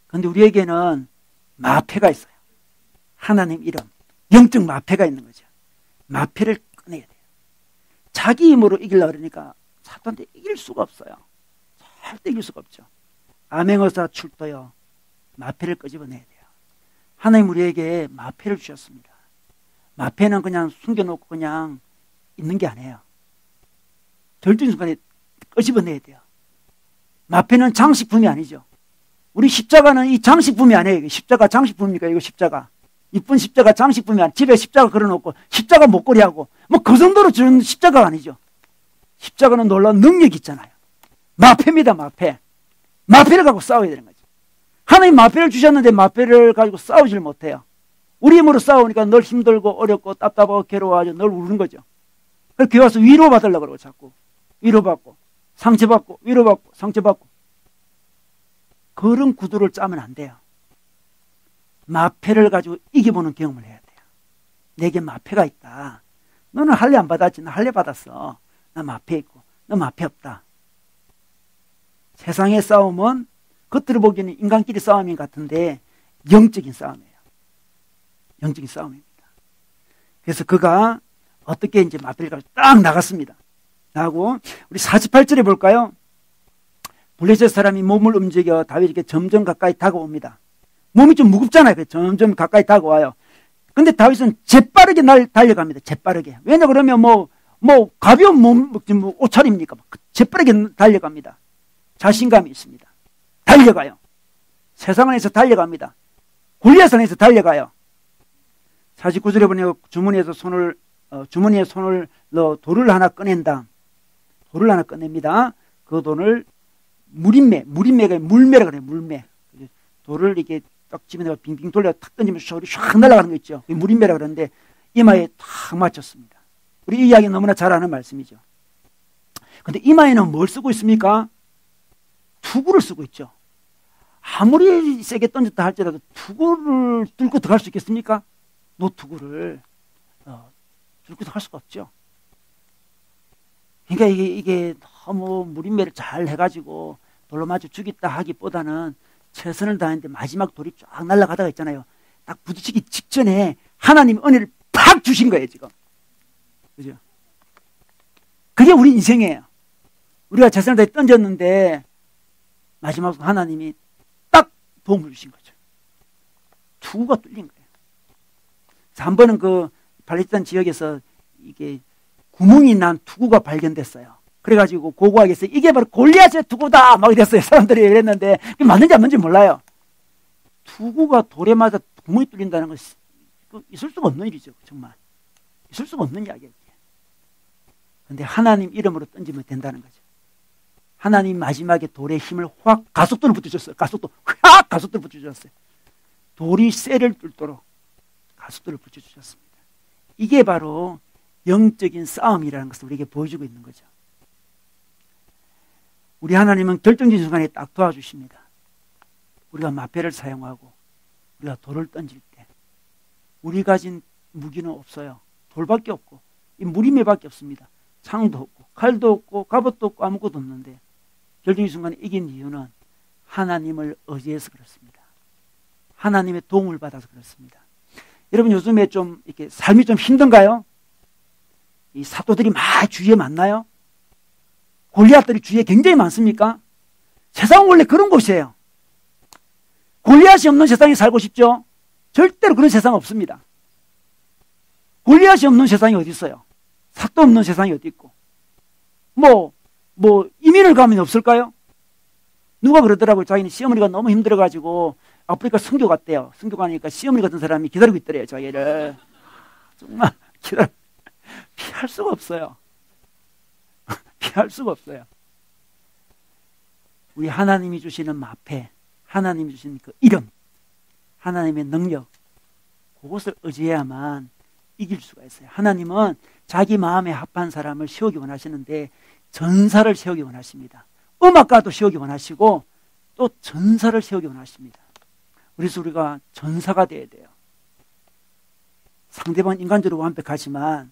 그런데 우리에게는 마패가 있어요. 하나님 이름. 영적 마패가 있는 거죠. 마패를 꺼내야 돼요. 자기 힘으로 이기려고 그러니까 사또한테 이길 수가 없어요. 절대 이길 수가 없죠. 암행어사 출도요. 마패를 끄집어내야 돼요. 하나님 우리에게 마패를 주셨습니다. 마패는 그냥 숨겨놓고 그냥 있는 게 아니에요. 결정적인 순간에 끄집어내야 돼요. 마패는 장식품이 아니죠. 우리 십자가는 이 장식품이 아니에요. 십자가 장식품입니까? 이거 십자가. 이쁜 십자가 장식품이 아니에요. 집에 십자가 걸어놓고 십자가 목걸이하고 그 정도로 주는 십자가가 아니죠. 십자가는 놀라운 능력이 있잖아요. 마패입니다. 마패를 갖고 싸워야 되는 거죠. 하나님 마패를 주셨는데 마패를 가지고 싸우질 못해요. 우리 힘으로 싸우니까 늘 힘들고 어렵고 답답하고 괴로워하죠. 늘 우는 거죠. 그래서 교회 와서 위로받으려고 그러고 자꾸. 위로받고 상처받고 위로받고 상처받고. 그런 구도를 짜면 안 돼요. 마패를 가지고 이겨보는 경험을 해야 돼요. 내게 마패가 있다. 너는 할례 안 받았지. 나 할례 받았어. 나 마패 있고 너 마패 없다. 세상의 싸움은 겉으로 보기에는 인간끼리 싸움인 같은데 영적인 싸움이에요. 영적인 싸움입니다. 그래서 그가 어떻게 이제 마패를 가지고 딱 나갔습니다. 나고 우리 48절에 볼까요? 블레셋 사람이 몸을 움직여 다윗에게 점점 가까이 다가옵니다. 몸이 좀 무겁잖아요. 점점 가까이 다가와요. 근데 다윗은 재빠르게 달려갑니다. 재빠르게. 왜냐 그러면 가벼운 옷차림입니까? 재빠르게 달려갑니다. 자신감이 있습니다. 달려가요. 세상 안에서 달려갑니다. 골리앗 안에서 달려가요. 49절에 보니 주머니에 손을 넣어 돌을 하나 꺼낸다. 돌을 하나 꺼냅니다. 그 돌을 물매가 물매라 그래요. 물매. 돌을 이렇게 딱 집어내고 빙빙 돌려 탁 던지면 소리 샥 날아가는 거 있죠. 물인매라 그러는데 이마에 탁 맞췄습니다. 우리 이 이야기 너무나 잘 아는 말씀이죠. 근데 이마에는 뭘 쓰고 있습니까? 투구를 쓰고 있죠. 아무리 세게 던졌다 할지라도 투구를 뚫고 들어갈 수 있겠습니까? 노투구를 뚫고 들어갈 수가 없죠. 그러니까 이게 너무 무림매를 잘 해가지고 돌로 맞춰 죽였다 하기보다는 최선을 다했는데 마지막 돌이 쫙 날아가다가 있잖아요. 딱 부딪히기 직전에 하나님 은혜를 팍 주신 거예요, 지금. 그죠? 그게 우리 인생이에요. 우리가 최선을 다해 던졌는데 마지막으로 하나님이 딱 도움을 주신 거죠. 투구가 뚫린 거예요. 한 번은 그 팔레스타인 지역에서 이게 구멍이 난 투구가 발견됐어요. 그래가지고 고고하겠어요. 이게 바로 골리앗의 투구다! 막 이랬어요. 사람들이 그랬는데, 맞는지 안 맞는지 몰라요. 투구가 돌에 맞아 구멍이 뚫린다는 건 있을 수가 없는 일이죠. 정말. 있을 수가 없는 이야기예요. 근데 하나님 이름으로 던지면 된다는 거죠. 하나님 마지막에 돌에 힘을 확 가속도를 붙여줬어요. 가속도를 붙여주셨어요. 돌이 쇠를 뚫도록 가속도를 붙여주셨습니다. 이게 바로 영적인 싸움이라는 것을 우리에게 보여주고 있는 거죠. 우리 하나님은 결정적인 순간에 딱 도와주십니다. 우리가 마패를 사용하고 우리가 돌을 던질 때 우리 가진 무기는 없어요. 돌밖에 없고 이 무리매밖에 없습니다. 창도 없고 칼도 없고 갑옷도 없고 아무것도 없는데 결정적인 순간에 이긴 이유는 하나님을 의지해서 그렇습니다. 하나님의 도움을 받아서 그렇습니다. 여러분 요즘에 좀 이렇게 삶이 좀 힘든가요? 이 사도들이 많이 주위에 많나요? 골리앗들이 주위에 굉장히 많습니까? 세상은 원래 그런 곳이에요. 골리앗이 없는 세상에 살고 싶죠? 절대로 그런 세상 없습니다. 골리앗이 없는 세상이 어디 있어요? 사도 없는 세상이 어디 있고? 이민을 가면 없을까요? 누가 그러더라고요. 자기는 시어머니가 너무 힘들어가지고 아프리카 선교 갔대요. 선교 가니까 시어머니 같은 사람이 기다리고 있더래요. 자기를. 정말 피할 수가 없어요. 피할 수가 없어요. 우리 하나님이 주시는 마패, 하나님이 주시는 그 이름, 하나님의 능력, 그것을 의지해야만 이길 수가 있어요. 하나님은 자기 마음에 합한 사람을 세우기 원하시는데 전사를 세우기 원하십니다. 음악가도 세우기 원하시고 또 전사를 세우기 원하십니다. 그래서 우리가 전사가 되어야 돼요. 상대방은 인간적으로 완벽하지만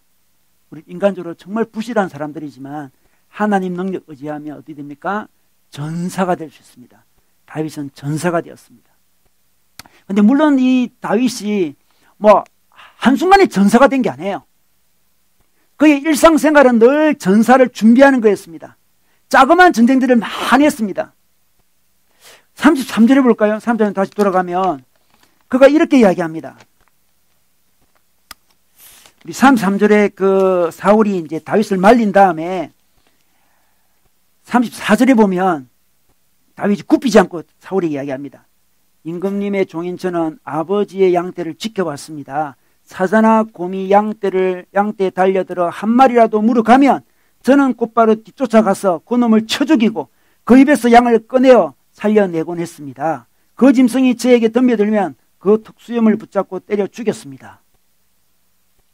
우리 인간적으로 정말 부실한 사람들이지만 하나님 능력 의지하면 어떻게 됩니까? 전사가 될 수 있습니다. 다윗은 전사가 되었습니다. 그런데 물론 이 다윗이 한순간에 전사가 된 게 아니에요. 그의 일상생활은 늘 전사를 준비하는 거였습니다. 자그마한 전쟁들을 많이 했습니다. 33절에 볼까요? 33절 다시 돌아가면 그가 이렇게 이야기합니다. 우리 33절에 그 사울이 이제 다윗을 말린 다음에 34절에 보면 다윗이 굽히지 않고 사울이 이야기합니다. 임금님의 종인 저는 아버지의 양떼를 지켜봤습니다. 사자나 곰이 양떼에 달려들어 한 마리라도 물어가면 저는 곧바로 뒤쫓아가서 그놈을 쳐 죽이고 그 입에서 양을 꺼내어 살려내곤 했습니다. 그 짐승이 저에게 덤벼들면 그 특수염을 붙잡고 때려 죽였습니다.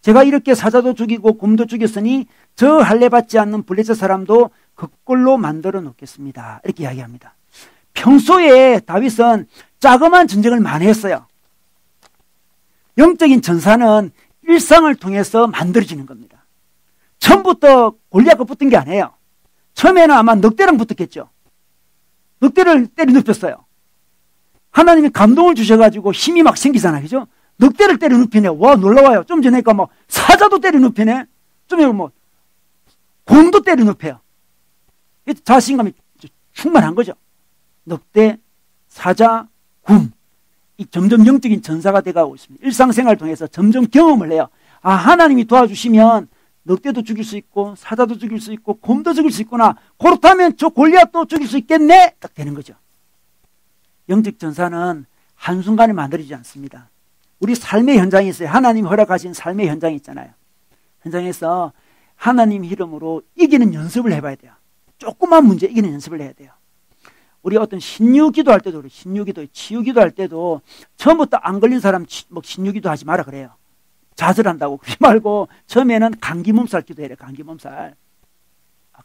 제가 이렇게 사자도 죽이고 곰도 죽였으니 저 할례 받지 않는 블레셋 사람도 그 꼴로 만들어 놓겠습니다. 이렇게 이야기합니다. 평소에 다윗은 자그마한 전쟁을 많이 했어요. 영적인 전사는 일상을 통해서 만들어지는 겁니다. 처음부터 골리앗과 붙은 게 아니에요. 처음에는 아마 늑대랑 붙었겠죠. 늑대를 때려 눕혔어요. 하나님이 감동을 주셔가지고 힘이 막 생기잖아요. 그죠? 늑대를 때려 눕히네. 와, 놀라워요. 좀 전에니까 사자도 때려 눕히네. 좀 전에 곰도 때려 눕혀요. 자신감이 충만한 거죠. 늑대, 사자, 곰. 이 점점 영적인 전사가 돼가고 있습니다. 일상생활을 통해서 점점 경험을 해요. 아, 하나님이 도와주시면 늑대도 죽일 수 있고 사자도 죽일 수 있고 곰도 죽일 수 있구나. 그렇다면 저 골리앗도 죽일 수 있겠네. 딱 되는 거죠. 영적 전사는 한순간에 만들어지지 않습니다. 우리 삶의 현장이 있어요. 하나님이 허락하신 삶의 현장이 있잖아요. 현장에서 하나님 이름으로 이기는 연습을 해봐야 돼요. 조그만 문제 이기는 연습을 해야 돼요. 우리 어떤 신유기도 할 때도, 치유기도 할 때도 처음부터 안 걸린 사람 신유기도 하지 마라 그래요. 좌절한다고. 그러지 말고 처음에는 감기 몸살 기도해야 돼요. 감기 몸살.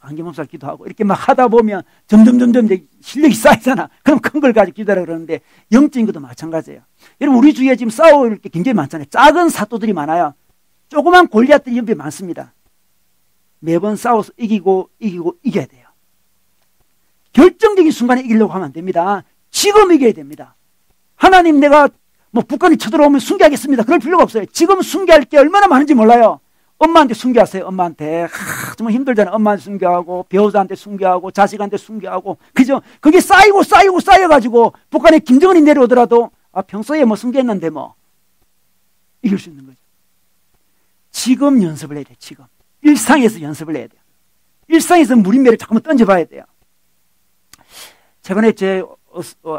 강기 목사를 기도하고 이렇게 막 하다 보면 점점 이제 실력이 쌓이잖아. 그럼 큰 걸 가지고 기도하라 그러는데 영적인 것도 마찬가지예요. 여러분 우리 주위에 지금 싸울 게 굉장히 많잖아요. 작은 사또들이 많아요. 조그만 골리앗들이 옆에 많습니다. 매번 싸워서 이기고 이겨야 돼요. 결정적인 순간에 이기려고 하면 안 됩니다. 지금 이겨야 됩니다. 하나님 내가 뭐 북한이 쳐들어오면 순교하겠습니다. 그럴 필요가 없어요. 지금 순교할 게 얼마나 많은지 몰라요. 엄마한테 순교하세요. 엄마한테. 정말 힘들잖아요. 엄마한테 순교하고 배우자한테 순교하고 자식한테 순교하고 그죠? 그게 쌓여가지고 북한에 김정은이 내려오더라도 평소에 뭐 순교했는데 뭐 이길 수 있는 거죠. 지금 연습을 해야 돼요. 지금. 일상에서 연습을 해야 돼요. 일상에서 무림매를 잠깐만 던져봐야 돼요. 최근에 제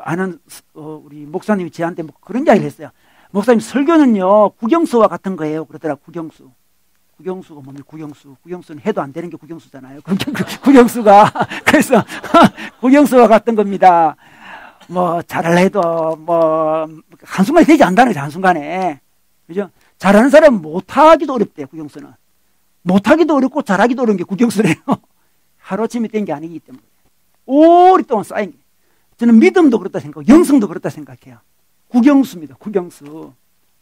아는 우리 목사님이 저한테 뭐 그런 이야기를 했어요. 목사님 설교는요 국영수와 같은 거예요. 그러더라. 국영수가 뭡니까? 국영수는 해도 안 되는 게 국영수잖아요. 국영수가 그래서 국영수와 같은 겁니다. 뭐 잘을 해도 뭐 한순간에 되지 않다는 거죠. 한순간에. 그죠? 잘하는 사람은 못하기도 어렵대요. 국영수는. 못하기도 어렵고 잘하기도 어려운 게 국영수래요. 하루아침에 된 게 아니기 때문에. 오랫동안 쌓인 게. 저는 믿음도 그렇다 생각하고 영성도 그렇다 생각해요. 국영수입니다. 국영수.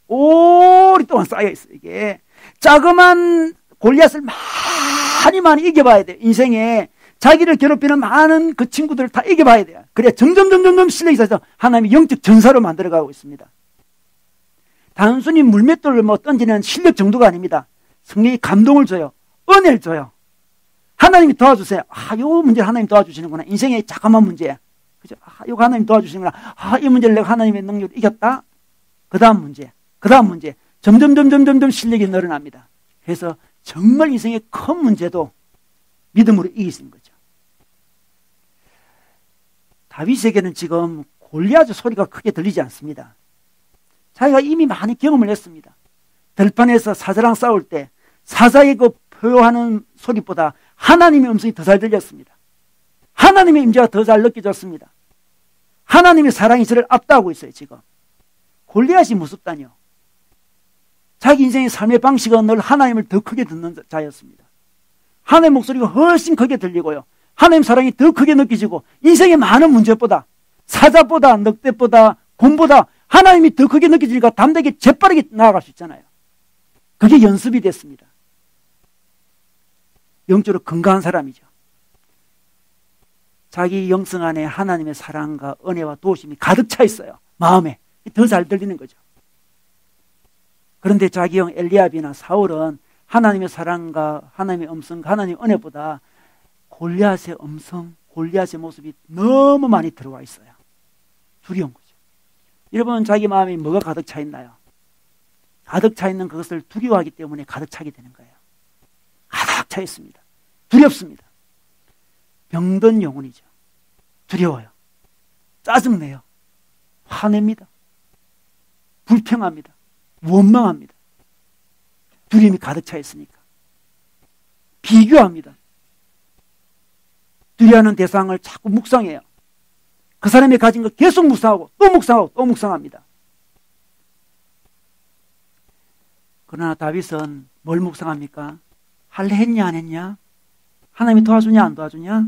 오랫동안 쌓여있어요. 이게 자그만 골리앗을 많이 이겨봐야 돼요. 인생에 자기를 괴롭히는 많은 그 친구들을 다 이겨봐야 돼요. 그래야 점점 실력이 쌓여서 하나님이 영적 전사로 만들어가고 있습니다. 단순히 물맷돌을 뭐 던지는 실력 정도가 아닙니다. 성령이 감동을 줘요. 은혜를 줘요. 하나님이 도와주세요. 요 문제를 하나님 도와주시는구나. 인생의 자그마한 문제. 그죠? 요거 하나님 도와주시는구나. 이 문제를 내가 하나님의 능력으로 이겼다. 그 다음 문제. 점점 실력이 늘어납니다. 그래서 정말 인생의 큰 문제도 믿음으로 이길 수 있는 거죠. 다윗에게는 지금 골리앗의 소리가 크게 들리지 않습니다. 자기가 이미 많이 경험을 했습니다. 들판에서 사자랑 싸울 때 사자의 그 표효하는 소리보다 하나님의 음성이 더 잘 들렸습니다. 하나님의 임재가 더 잘 느껴졌습니다. 하나님의 사랑이 저를 압도하고 있어요. 지금 골리앗이 무섭다뇨. 자기 인생의 삶의 방식은 늘 하나님을 더 크게 듣는 자였습니다. 하나님의 목소리가 훨씬 크게 들리고요. 하나님 사랑이 더 크게 느껴지고 인생의 많은 문제보다 사자보다 늑대보다 곰보다 하나님이 더 크게 느껴지니까 담대하게 재빠르게 나아갈 수 있잖아요. 그게 연습이 됐습니다. 영적으로 건강한 사람이죠. 자기 영성 안에 하나님의 사랑과 은혜와 도우심이 가득 차 있어요. 마음에. 더 잘 들리는 거죠. 그런데 자기 형 엘리압이나 사울은 하나님의 사랑과 하나님의 음성과 하나님의 은혜보다 골리앗의 음성, 골리앗의 모습이 너무 많이 들어와 있어요. 두려운 거죠. 여러분 자기 마음에 뭐가 가득 차 있나요? 가득 차 있는 그것을 두려워하기 때문에 가득 차게 되는 거예요. 가득 차 있습니다. 두렵습니다. 병든 영혼이죠. 두려워요. 짜증내요. 화냅니다. 불평합니다. 원망합니다. 두려움이 가득 차 있으니까. 비교합니다. 두려워하는 대상을 자꾸 묵상해요. 그 사람이 가진 걸 계속 묵상하고 또 묵상하고 또 묵상합니다. 그러나 다윗은 뭘 묵상합니까? 할래 했냐 안 했냐? 하나님이 도와주냐 안 도와주냐?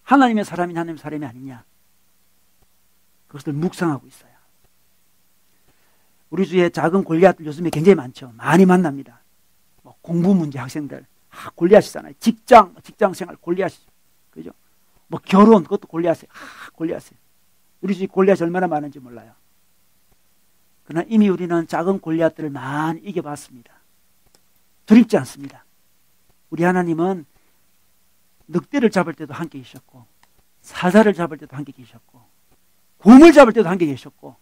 하나님의 사람이냐 하나님의 사람이 아니냐? 그것을 묵상하고 있어요. 우리 주위에 작은 골리앗들 요즘에 굉장히 많죠. 많이 만납니다. 뭐 공부 문제 학생들 골리앗이잖아요. 직장생활 골리앗이죠. 그죠? 뭐 결혼 그것도 골리앗이에요. 골리앗이에요. 우리 주위에 골리앗이 얼마나 많은지 몰라요. 그러나 이미 우리는 작은 골리앗들을 많이 이겨봤습니다. 두렵지 않습니다. 우리 하나님은 늑대를 잡을 때도 함께 계셨고 사자를 잡을 때도 함께 계셨고 곰을 잡을 때도 함께 계셨고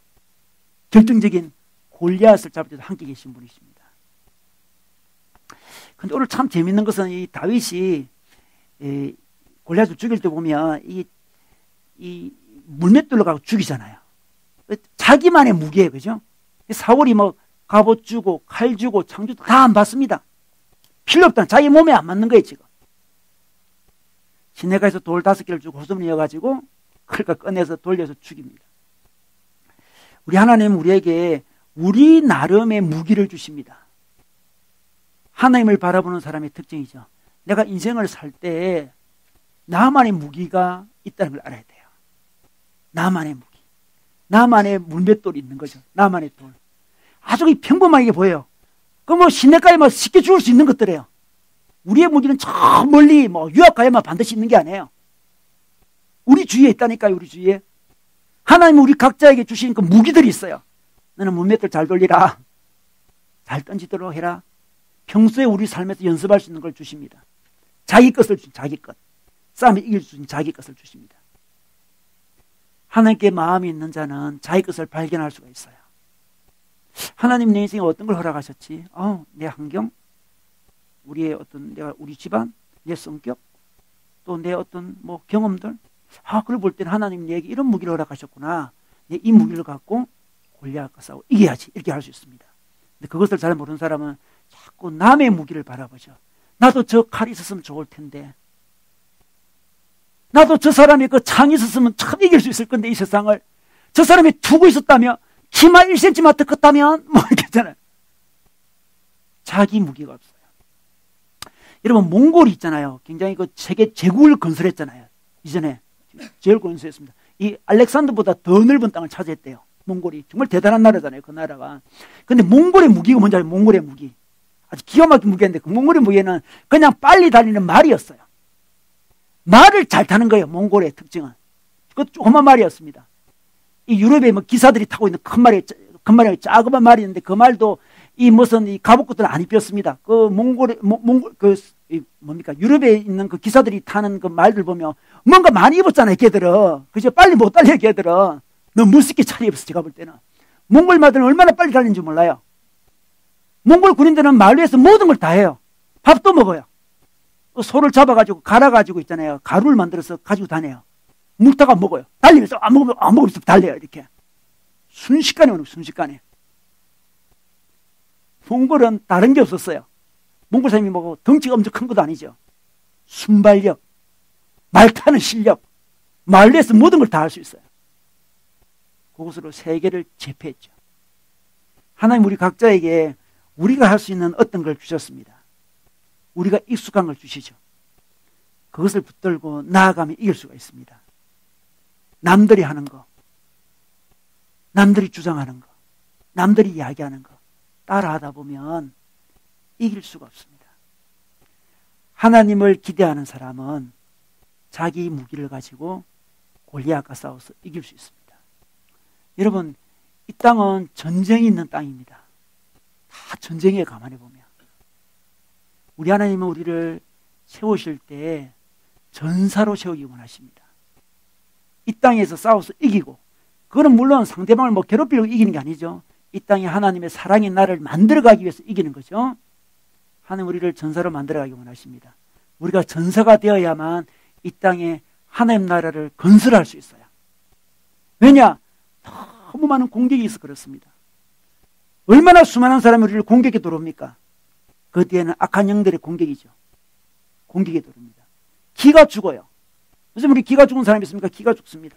결정적인 골리앗을 잡을 때도 함께 계신 분이십니다. 그런데 오늘 참 재밌는 것은 이 다윗이 골리앗을 죽일 때 보면 이 물맷돌로 가고 죽이잖아요. 자기만의 무게예요. 그죠? 사울이 뭐 갑옷 주고 칼 주고 창 주고 다 안 받습니다. 필요 없다. 자기 몸에 안 맞는 거예요. 지금. 시내가에서 돌 5개를 주고 호수문에 이어가지고 그러니까 꺼내서 돌려서 죽입니다. 우리 하나님은 우리에게 우리 나름의 무기를 주십니다. 하나님을 바라보는 사람의 특징이죠. 내가 인생을 살 때 나만의 무기가 있다는 걸 알아야 돼요. 나만의 무기. 나만의 물맷돌이 있는 거죠. 나만의 돌. 아주 평범하게 보여요. 그 뭐 시내가에 막 쉽게 죽을 수 있는 것들이에요. 우리의 무기는 저 멀리 뭐 유학 가야만 반드시 있는 게 아니에요. 우리 주위에 있다니까요. 우리 주위에. 하나님은 우리 각자에게 주신 그 무기들이 있어요. 너는 물맷돌 잘 돌리라. 잘 던지도록 해라. 평소에 우리 삶에서 연습할 수 있는 걸 주십니다. 자기 것을 주신 자기 것. 싸움에 이길 수 있는 자기 것을 주십니다. 하나님께 마음이 있는 자는 자기 것을 발견할 수가 있어요. 하나님 내 인생에 어떤 걸 허락하셨지? 내 환경, 우리의 우리 집안, 내 성격, 또 내 어떤 뭐 경험들. 그걸 볼 때는 하나님 내게 이런 무기를 허락하셨구나. 내 이 무기를 갖고 골리앗과 싸워 이겨야지. 이렇게 할 수 있습니다. 근데 그것을 잘 모르는 사람은 자꾸 남의 무기를 바라보죠. 나도 저 칼이 있었으면 좋을 텐데. 나도 저 사람이 그 창이 있었으면 참 이길 수 있을 건데, 이 세상을. 저 사람이 두고 있었다면, 키만 1cm만 더 컸다면, 뭐 이렇게 하잖아요. 자기 무기가 없어요. 여러분, 몽골이 있잖아요. 굉장히 그 세계 제국을 건설했잖아요. 이전에. 제일 건설했습니다. 이 알렉산더보다 더 넓은 땅을 차지했대요. 몽골이. 정말 대단한 나라잖아요. 그 나라가. 근데 몽골의 무기가 뭔지 알아요? 몽골의 무기. 아주 기가 막힌 무기인데, 그 몽골의 무기는 그냥 빨리 달리는 말이었어요. 말을 잘 타는 거예요. 몽골의 특징은. 그것도 조그만 말이었습니다. 이 유럽에 뭐 기사들이 타고 있는 큰 말이 작은 말이 있는데 그 말도 이 무슨 이 갑옷것들은 안 입혔습니다. 그 뭡니까? 유럽에 있는 그 기사들이 타는 그 말들 보면 뭔가 많이 입었잖아요. 걔들은. 그죠? 빨리 못 달려 걔들은. 너무 무섭게 잘 입었어. 제가 볼 때는. 몽골 말들은 얼마나 빨리 달리는지 몰라요. 몽골 군인들은 말 위에서 모든 걸 다 해요. 밥도 먹어요. 소를 잡아가지고 갈아가지고 있잖아요. 가루를 만들어서 가지고 다녀요. 물다가 먹어요. 달리면서 안 먹으면서 달려요. 이렇게 순식간에 오는 순식간에. 몽골은 다른 게 없었어요. 몽골 사람이 뭐 덩치가 엄청 큰 것도 아니죠. 순발력, 말 타는 실력, 말 위에서 모든 걸 다 할 수 있어요. 그것으로 세계를 제패했죠. 하나님 우리 각자에게 우리가 할 수 있는 어떤 걸 주셨습니다. 우리가 익숙한 걸 주시죠. 그것을 붙들고 나아가면 이길 수가 있습니다. 남들이 하는 거, 남들이 주장하는 거, 남들이 이야기하는 거 따라하다 보면 이길 수가 없습니다. 하나님을 기대하는 사람은 자기 무기를 가지고 골리앗과 싸워서 이길 수 있습니다. 여러분, 이 땅은 전쟁이 있는 땅입니다. 다 전쟁에 가만히 보면. 우리 하나님은 우리를 세우실 때 전사로 세우기 원하십니다. 이 땅에서 싸워서 이기고, 그거는 물론 상대방을 뭐 괴롭히려고 이기는 게 아니죠. 이 땅에 하나님의 사랑의 나라를 만들어가기 위해서 이기는 거죠. 하나님 우리를 전사로 만들어가기 원하십니다. 우리가 전사가 되어야만 이 땅에 하나님 나라를 건설할 수 있어요. 왜냐? 너무 많은 공격이 있어 그렇습니다. 얼마나 수많은 사람이 우리를 공격에 들어옵니까? 그 뒤에는 악한 영들의 공격이죠. 공격에 들어옵니다. 기가 죽어요. 요즘 우리 기가 죽은 사람이 있습니까? 기가 죽습니다.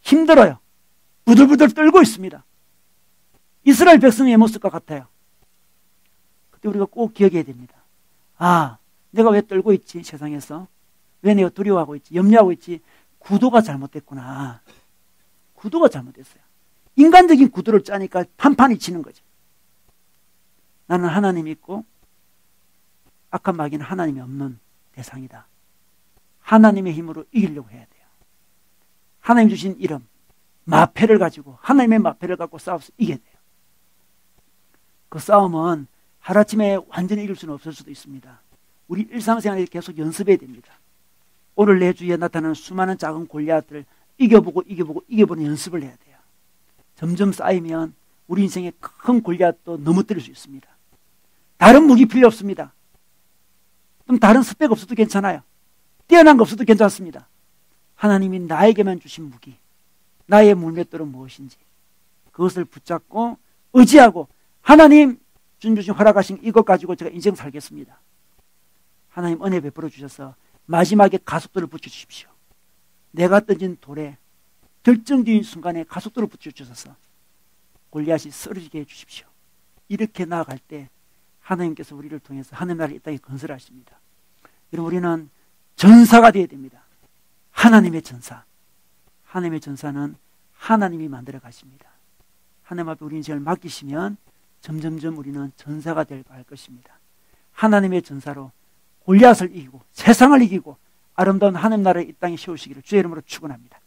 힘들어요. 부들부들 떨고 있습니다. 이스라엘 백성의 모습과 같아요. 그때 우리가 꼭 기억해야 됩니다. 내가 왜 떨고 있지? 세상에서. 왜 내가 두려워하고 있지? 염려하고 있지? 구도가 잘못됐구나. 구도가 잘못됐어요. 인간적인 구도를 짜니까 판판이 치는 거죠. 나는 하나님이 있고 악한 마귀는 하나님이 없는 대상이다. 하나님의 힘으로 이기려고 해야 돼요. 하나님 주신 이름, 마패를 가지고, 하나님의 마패를 갖고 싸워서 이겨야 돼요. 그 싸움은 하루아침에 완전히 이길 수는 없을 수도 있습니다. 우리 일상생활에 계속 연습해야 됩니다. 오늘 내 주위에 나타나는 수많은 작은 골리앗들을 이겨보는 연습을 해야 돼요. 점점 쌓이면 우리 인생의 큰 골리앗도 넘어뜨릴 수 있습니다. 다른 무기 필요 없습니다. 좀 다른 스펙 없어도 괜찮아요. 뛰어난 거 없어도 괜찮습니다. 하나님이 나에게만 주신 무기, 나의 물맷돌은 무엇인지 그것을 붙잡고 의지하고 하나님 주신 허락하신 이것 가지고 제가 인생 살겠습니다. 하나님 은혜 베풀어 주셔서 마지막에 가속도를 붙여주십시오. 내가 던진 돌에 결정적인 순간에 가속도를 붙여주셔서 골리앗이 쓰러지게 해주십시오. 이렇게 나아갈 때 하나님께서 우리를 통해서 하나님 나라를 이 땅에 건설하십니다. 여러분, 우리는 전사가 되어야 됩니다. 하나님의 전사. 하나님의 전사는 하나님이 만들어 가십니다. 하나님 앞에 우리 인생을 맡기시면 점점점 우리는 전사가 될 것입니다. 하나님의 전사로 골리앗을 이기고 세상을 이기고 아름다운 하나님 나라의 이 땅에 세우시기를 주의 이름으로 축원합니다.